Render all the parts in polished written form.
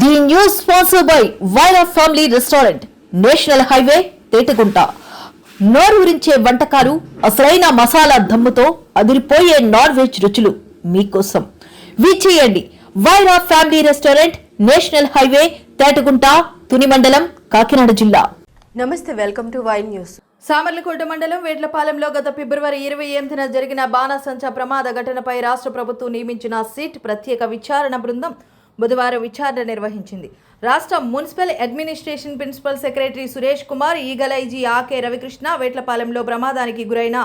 The news sponsored by Vaira Family Restaurant, National Highway, Tetagunta. నోరూరించే వంటకాలు, అసలైన మసాలా దమ్ముతో అదిరిపోయే నాన్ వెజ్ రుచులు మీకోసం. విచ్చేయండి Vaira family restaurant, national highway, Tetagunta, Tuni మండలం, కాకినాడ జిల్లా. నమస్తే, welcome to Y news. Samarlakota మండలం వేట్లపాలెంలో గత ఫిబ్రవరి 28న జరిగిన బాణాసంచా ప్రమాద ఘటనపై రాష్ట్ర ప్రభుత్వం నియమించిన సిట్ ప్రత్యేక విచారణ బృందం బుధవారం విచారణ నిర్వహించింది. రాష్ట్ర municipal administration principal secretary Suresh Kumar, eagle IG Ake Ravikrishna వేట్లపాలెంలో ప్రమాదానికి గురైన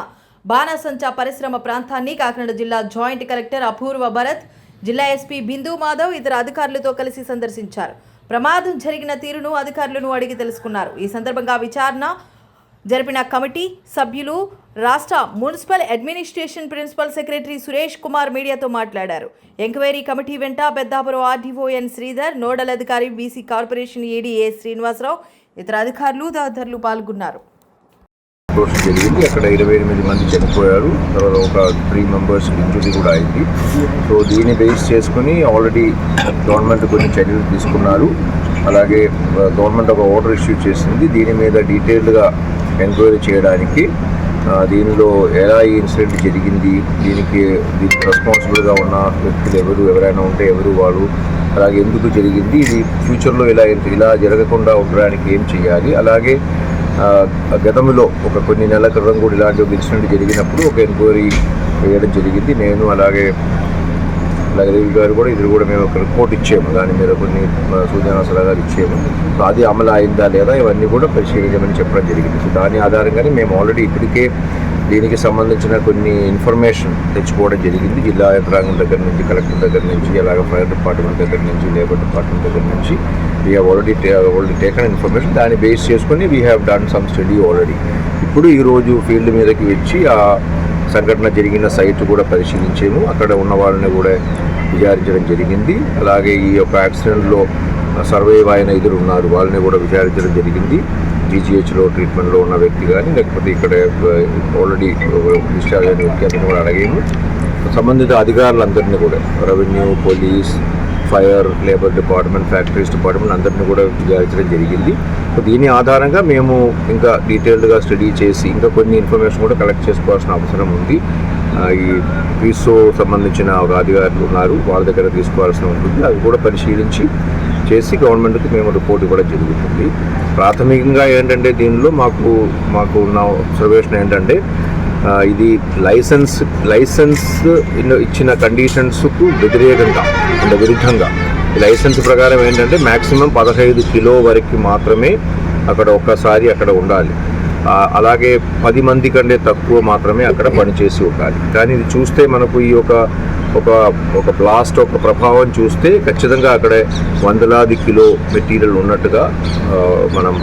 బాణాసంచా పరిశ్రమ ప్రాంతాన్ని కాకినాడ జిల్లా జాయింట్ కలెక్టర్ అపూర్వ భరత్, జిల్లా ఎస్పీ బిందు మాధవ్ ఇతర అధికారులతో కలిసి సందర్శించారు. ప్రమాదం జరిగిన తీరును అధికారులను అడిగి తెలుసుకున్నారు. ఈ సందర్భంగా విచారణ జరిపిన కమిటీ సభ్యులు రాష్ట్ర municipal administration principal secretary Suresh Kumar మీడియాతో మాట్లాడారు. ఎంక్వైరీ కమిటీ వెంట Peddapuram RDO N Sridhar, nodal అధికారి BC corporation AD A Srinivasarao, ఇతర అధికారులు తదితరులు పాల్గొన్నారు. జరిగింది. అక్కడ 28 మంది చనిపోయారు. తర్వాత ఒక 3 మెంబర్స్ ఇంజురీ కూడా అయింది. సో దీన్ని బేస్ చేసుకుని ఆల్రెడీ గవర్నమెంట్ కొన్ని చర్యలు తీసుకున్నారు. అలాగే గవర్నమెంట్ ఒక ఆర్డర్ ఇష్యూ చేసింది. దీని మీద డీటెయిల్డ్గా ఎంక్వైరీ చేయడానికి, దీనిలో ఎలా ఈ ఇన్సిడెంట్ జరిగింది, దీనికి రెస్పాన్సిబుల్గా ఉన్న వ్యక్తులు ఎవరైనా ఉంటే ఎవరు వాళ్ళు, అలాగే ఎందుకు జరిగింది, ఇది ఫ్యూచర్లో ఇలా జరగకుండా ఉండడానికి ఏం చేయాలి, అలాగే గతంలో ఒక కొన్ని నెలల క్రితం కూడా ఇలాంటి ఒక ఇన్సిడెంట్ జరిగినప్పుడు ఒక ఎంక్వైరీ వేయడం జరిగింది. నేను అలాగే రవి గారు కూడా ఇది కూడా మేము ఒక రిపోర్ట్ ఇచ్చాము. దాని మీద కొన్ని సూచన సలహాలు ఇచ్చాము. సో అది అమలు అయిందా లేదా ఇవన్నీ కూడా పరిశీలించమని చెప్పడం జరిగింది. సో దాని ఆధారంగానే మేము ఆల్రెడీ ఇప్పటికే దీనికి సంబంధించిన కొన్ని ఇన్ఫర్మేషన్ తెచ్చుకోవడం జరిగింది. జిల్లా యంత్రాంగం దగ్గర నుంచి, కలెక్టర్ దగ్గర నుంచి, అలాగే ఫైర్ డిపార్ట్మెంట్ దగ్గర నుంచి, లేబర్ డిపార్ట్మెంట్ దగ్గర నుంచి we have already taken information. దాన్ని బేస్ చేసుకుని we have done some study already. ఇప్పుడు ఈరోజు ఫీల్డ్ మీదకి వచ్చి ఆ సంఘటన జరిగిన సైట్ కూడా పరిశీలించాము. అక్కడ ఉన్న వాళ్ళని కూడా విచారించడం జరిగింది. అలాగే ఈ యొక్క యాక్సిడెంట్లో సర్వైవ్ అయిన ఇద్దరు ఉన్నారు, వాళ్ళని కూడా విచారించడం జరిగింది. జీజీహెచ్లో ట్రీట్మెంట్లో ఉన్న వ్యక్తి కానీ, లేకపోతే ఇక్కడ ఆల్రెడీ డిశ్చార్జ్ అయిన వ్యక్తి అని కూడా అడిగాము. సంబంధిత అధికారులందరినీ కూడా, revenue, police, fire, labour department, factories department అందరినీ కూడా విచారించడం జరిగింది. సో దీని ఆధారంగా మేము ఇంకా డీటెయిల్డ్గా స్టడీ చేసి ఇంకా కొన్ని ఇన్ఫర్మేషన్ కూడా కలెక్ట్ చేసుకోవాల్సిన అవసరం ఉంది. ఈ పీసో సంబంధించిన ఒక అధికారులు ఉన్నారు, వాళ్ళ దగ్గర తీసుకోవాల్సి ఉంటుంది. అవి కూడా పరిశీలించి చేసి గవర్నమెంట్కి మేము రిపోర్ట్ ఇవ్వడం జరుగుతుంది. ప్రాథమికంగా ఏంటంటే దీనిలో మాకు ఉన్న అబ్జర్వేషన్ ఏంటంటే ఇది లైసెన్స్ ఇచ్చిన కండిషన్స్కు విరుద్ధంగా లైసెన్స్ ప్రకారం ఏంటంటే మ్యాక్సిమం 15 కిలో వరకు మాత్రమే అక్కడ ఒక్కసారి అక్కడ ఉండాలి. అలాగే 10 మంది కంటే తక్కువ మాత్రమే అక్కడ పనిచేసి ఉండాలి. కానీ ఇది చూస్తే మనకు ఈ ఒక బ్లాస్ట్ ఒక ప్రభావం చూస్తే ఖచ్చితంగా అక్కడ వందలాది కిలో మెటీరియల్ ఉన్నట్టుగా మనం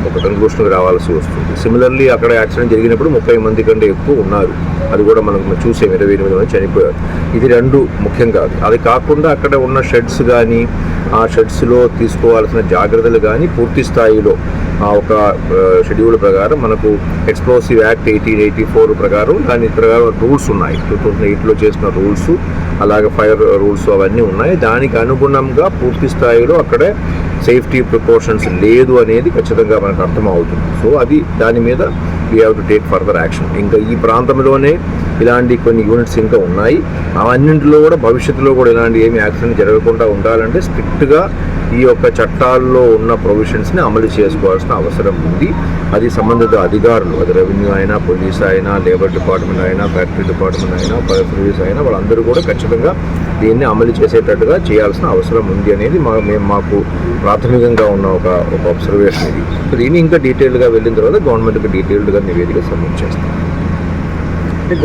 ఒక కన్క్లూషన్కి రావాల్సి వస్తుంది. సిమిలర్లీ అక్కడ యాక్సిడెంట్ జరిగినప్పుడు 30 మంది కంటే ఎక్కువ ఉన్నారు. అది కూడా మనం చూసాం, 28 మంది చనిపోయారు. ఇది 2 ముఖ్యం కాదు. అది కాకుండా అక్కడ ఉన్న షెడ్స్ కానీ, ఆ షెడ్స్లో తీసుకోవాల్సిన జాగ్రత్తలు కానీ పూర్తి స్థాయిలో ఒక షెడ్యూల్ ప్రకారం మనకు ఎక్స్ప్లోసివ్ యాక్ట్ 1884 ప్రకారం దాని ప్రకారం రూల్స్ ఉన్నాయి. 2008లో చేసిన రూల్స్, అలాగే ఫైర్ రూల్స్ అవన్నీ ఉన్నాయి. దానికి అనుగుణంగా పూర్తి స్థాయిలో అక్కడే సేఫ్టీ ప్రికాషన్స్ లేదు అనేది ఖచ్చితంగా మనకు అర్థమవుతుంది. సో అది దాని మీద we have to take further action. ఇంకా ఈ ప్రాంతంలోనే ఇలాంటి కొన్ని యూనిట్స్ ఇంకా ఉన్నాయి. అవన్నింటిలో కూడా భవిష్యత్తులో కూడా ఇలాంటి ఏమి యాక్సిడెంట్ జరగకుండా ఉండాలంటే స్ట్రిక్ట్గా ఈ యొక్క చట్టాల్లో ఉన్న ప్రొవిజన్స్ని అమలు చేసుకోవాల్సిన అవసరం ఉంది. అది సంబంధిత అధికారులు, అది రెవెన్యూ అయినా, పోలీస్ అయినా, లేబర్ డిపార్ట్మెంట్ అయినా, ఫ్యాక్టరీ డిపార్ట్మెంట్ అయినా, ఫైర్ సర్వీస్ అయినా, వాళ్ళందరూ కూడా ఖచ్చితంగా దీన్ని అమలు చేసేటట్టుగా చేయాల్సిన అవసరం ఉంది అనేది మాకు ప్రాథమికంగా ఉన్న ఒక అబ్జర్వేషన్ ఇది. సో దీన్ని ఇంకా డీటెయిల్గా వెళ్ళిన తర్వాత గవర్నమెంట్కి డీటెయిల్డ్గా నివేదిక సబ్మిట్ చేస్తాం.